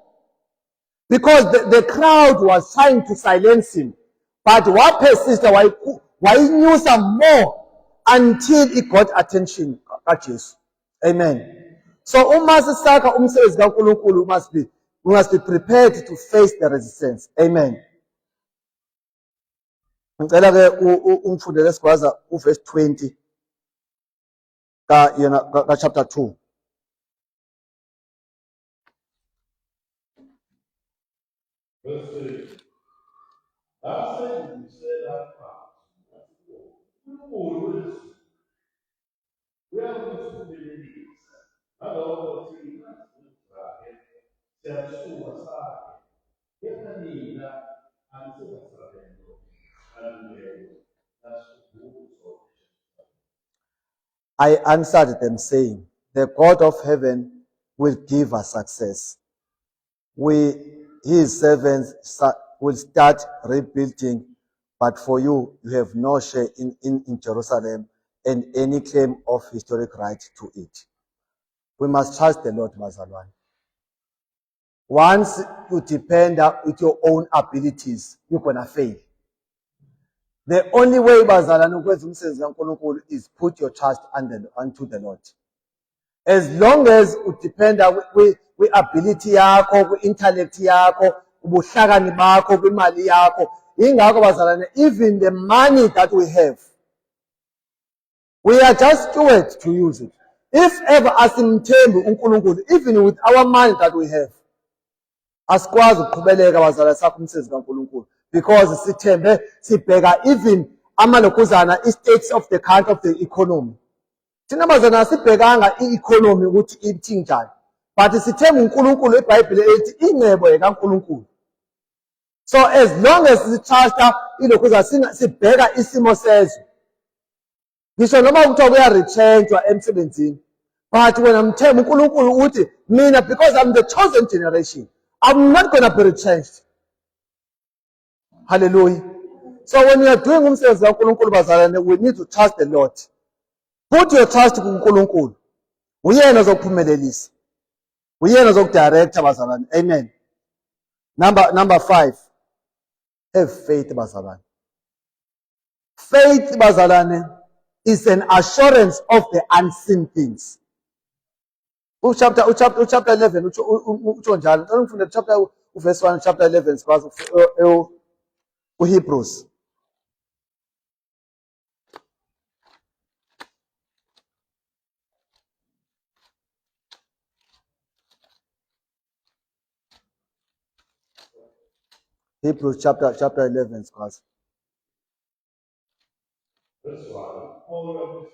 because the crowd was trying to silence him, but waphesisa wayinyusa more until it got attention kaJesu. Amen. So uma sisakha umsebenzi kaNkulunkulu, we must be prepared to face the resistance. Amen. Ngicela ke umfundele sikwaza uverse 20 ka chapter 2. Verse 3. Lasengibuyisela phansi uNkulunkulu wethu uyakusiphelelisa ngalokho thina sikuzake siyasuka sakhe kepha nina anisebasabelo aluleko nasukuzo. I answered them saying, the God of heaven will give us success. his servants will start rebuilding, but for you, you have no share in Jerusalem and any claim of historic right to it. We must trust the Lord, bazalwane. Once you depend with your own abilities, you're going to fail. The only way, bazalwane, ukwenza umsebenzi kaNkulunkulu is put your trust unto the Lord. As long as you depend with ability yakho, with intellect yakho, ubuhlakani bakho, kwimali yakho, ingakho bazalwane, even the money that we have, we are just stewards to use it. If ever asimthembi uNkulunkulu, even with our money that we have, asikwazi ukuqhubeleka bazalwane sakho umsebenzi kaNkulunkulu, because sithembe sibheka even amalokuzana states of the country of the economy. Thina bazalwane sibhekanga i-economy ukuthi ithi njani, but sithemba uNkulunkulu. iBhayibheli ethi ingcebo ekaNkulunkulu. So as long as sitrasta ilokuzana sibheka isimo sezwe, ngisho noma kuthiwa kuya-retrenchwa emsebenzini, but wena mthemba uNkulunkulu ukuthi mina, because I'm the chosen generation, I'm not going to be retrenched. Hallelujah. So when we are doing umsebenzi kaNkulunkulu bazalwane, we need to trust the Lord. Put your trust kuNkulunkulu. Uyena ozokuphumelelisa. Uyena ozokdirector bazalwane. Amen. Number 5. Have faith bazalwane. Faith bazalwane is an assurance of the unseen things. Chapter 11 utsho njalo. Ngicela ngifunde chapter verse 1 chapter 11 sibase uHebrews. Hebrews chapter 11 sibase. Verse 1, all of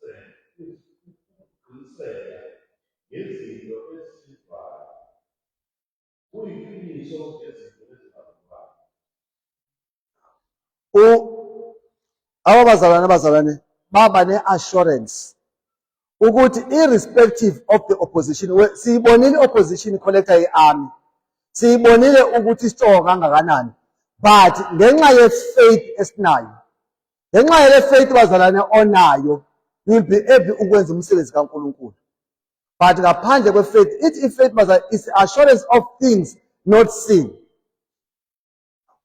this is izinto ezizwayo, kuyiqiniso ezinto ezingaziwayo. Abazalwane baba ne-assurance ukuthi irrespective of the opposition, siyibonile opposition collector ye-army, siyibonile ukuthi isitoko kangakanani, but ngenxa ye-faith esinayo, ngenxa ye-faith bazalwane onayo, you will be able ukwenza umsebenzi kaNkulunkulu. But ngaphandle kwe-faith, i-faith bazalwane is assurance of things not seen.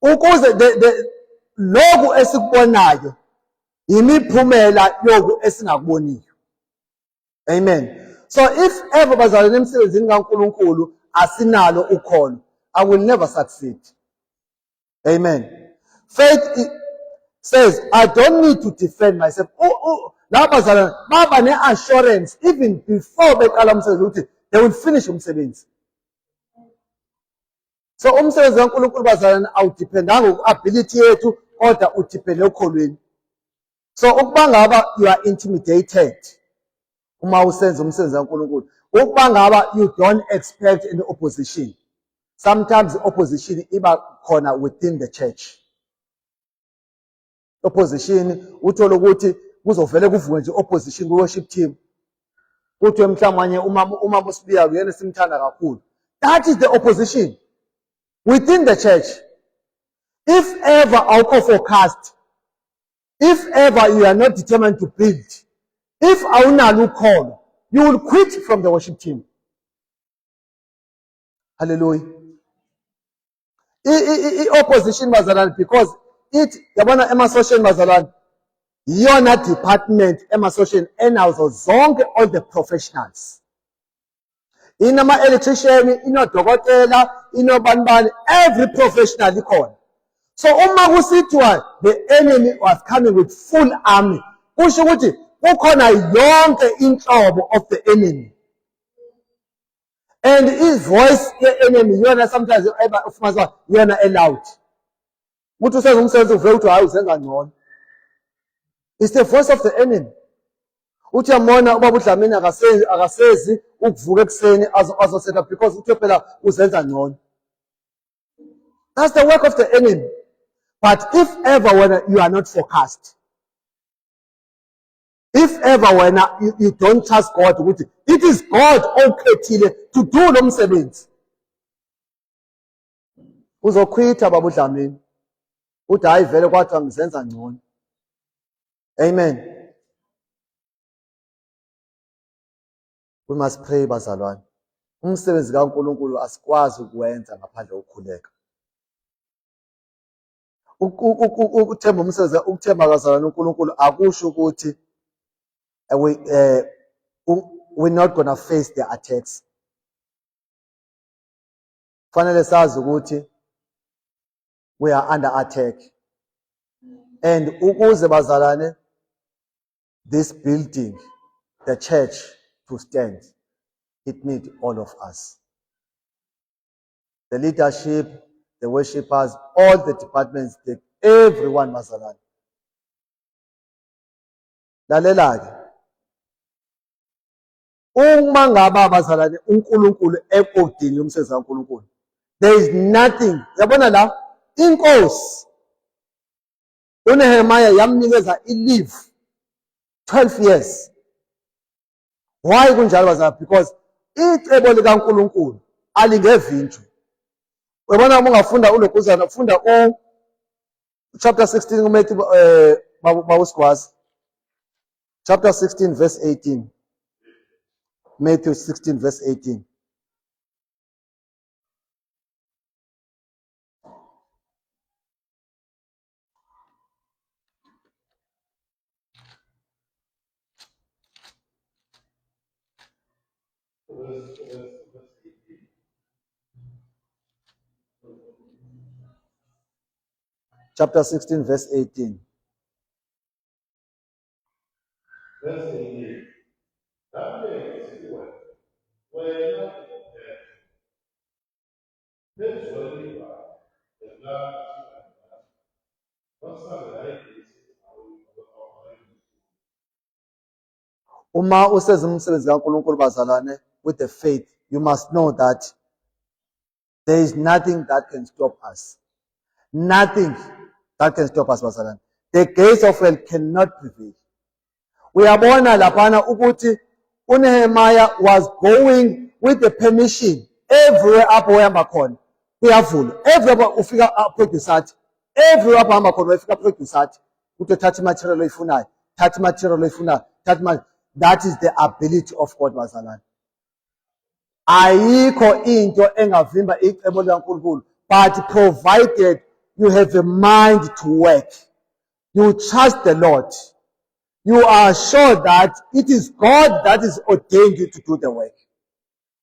Ukuze lokhu esikubonayo imiphumela yoku esingakuboniyo. Amen. So if ever bazalwane emsebenzini kaNkulunkulu asinalo ukholo, I will never succeed. Amen. Faith says, I don't need to defend myself. Laba bazalwane baba ne-assurance even before beqala umsebenzi ukuthi they will finish umsebenzi. So umsebenzi kaNkulunkulu bazalwane awudependanga ku-ability yethu, kodwa udepende ekholweni. So ukuba ngaba you are intimidated uma usenza umsebenzi kaNkulunkulu, ukuba ngaba you don't expect any opposition. Sometimes opposition iba khona within the church. Opposition uthola ukuthi kuzovele kuvuke nje opposition ku-worship team. Kuthiwe mhlawumbe uma usibiya uyena simthanda kakhulu. That is the opposition within the church. If ever awukho forecast, if ever you are not determined to build, if awunalo ukholo, you will quit from the worship team. Hallelujah. I-opposition bazalwane, because yabona emasocial bazalwane, yona department emasocial enazo zonke all the professionals. Inama-electrician, inodokotela, inobanibani, every professional ikhona. So uma kusithiwa the enemy was coming with full army, kusho ukuthi kukhona yonke inhlobo of the enemy. And his voice ye-enemy yona sometimes ufumana yona eloud. Uthi usenza umsebenzi uvele uthi hayi uzenza ngcono. It's the voice of the enemy. Uthi yamona ubaba uDlamini akasezi ukuvuka ekuseni azosetha because uthi phela uzenza ngcono. That's the work of the enemy. But if ever when you are not forecast, if ever when you don't trust God, it is God okhethile to do lo msebenzi. Uzokhwitha baba uDlamini. Uthi hayi vele kwathiwa ngizenza ngcono. Amen. We must pray bazalwane. Umsebenzi kaNkulunkulu asikwazi ukuwenza ngaphandle kokukhuleka. Ukuthemba umsebenzi, ukuthemba bazalwane uNkulunkulu akusho ukuthi we're not going to face the attacks. Fanele sazi ukuthi we are under attack. And ukuze bazalwane, this building, the church, to stand, it needs all of us. The leadership, the worshippers, all the departments, everyone bazalwane. Lalela-ke. Uma ngaba bazalwane uNkulunkulu ekodini umsebenzi kaNkulunkulu. There is nothing. Yabona la inkosi uNehemiah yamnikeza i-leave 12 years. Why kunjalo bazalwane? Because icebo likaNkulunkulu alingevinjwe. Uyabona uma ungafunda ulokuzana ufunda chapter 16 uMatthew bawusikwazi. Chapter 16 verse 18. Matthew 16 verse 18. Chapter 16 verse 18. Verse 18. That day is where this will be the blood Uma usenza umsebenzi kaNkulunkulu bazalwane with the faith, you must know that there is nothing that can stop us. Nothing that can stop us bazalwane. The gates of hell cannot prevail. Uyabona laphana ukuthi uNehemiah was going with the permission everywhere apho uhamba khona kuyavula. Everywhere ufika producer, everywhere apho uhamba khona ufika producer ukuthi thatha material oyifunayo, thatha material oyifunayo, thatha. That is the ability of God bazalwane. Ayikho into engavimba icebo likaNkulunkulu, but provided you have a mind to work, you trust the Lord, you are sure that it is God that is ordained you to do the work.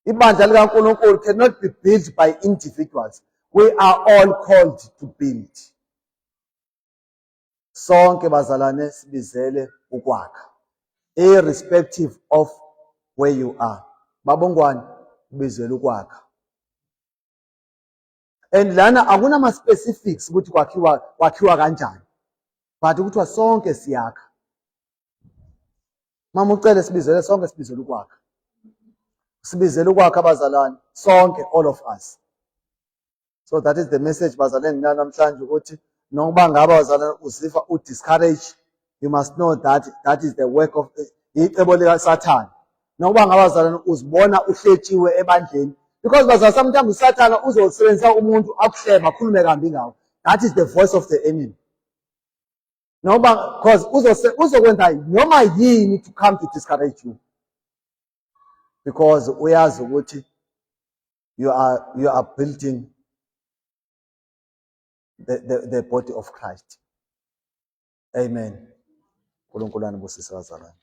Ibandla likaNkulunkulu cannot be built by individuals. We are all called to build. Sonke bazalwane sibizele ukwakha, irrespective of where you are. Babongwane bizele ukwakha. And lana akunama specifics ukuthi kwakhiwa kanjani. But ukuthiwa sonke siyakha. Mama ucele sibizele sonke sibizele ukwakha. Sibizele ukwakha abazalwane sonke, all of us. So that is the message bazalwane namhlanje ukuthi noma ngaba bazalwane uzifa discourage, you must know that that is the work of icebo lika Satan. Noma ngaba bazalwane uzibona uhletshiwe ebandleni, because bazalwane sometimes uSathana uzosebenzisa umuntu akuhleba akhulume kambi ngawo. That is the voice of the enemy. Noma because uzokwenza noma yini to come to discourage you, because uyazi ukuthi you are building the body of Christ. Amen. UNkulunkulu anibusise bazalwane.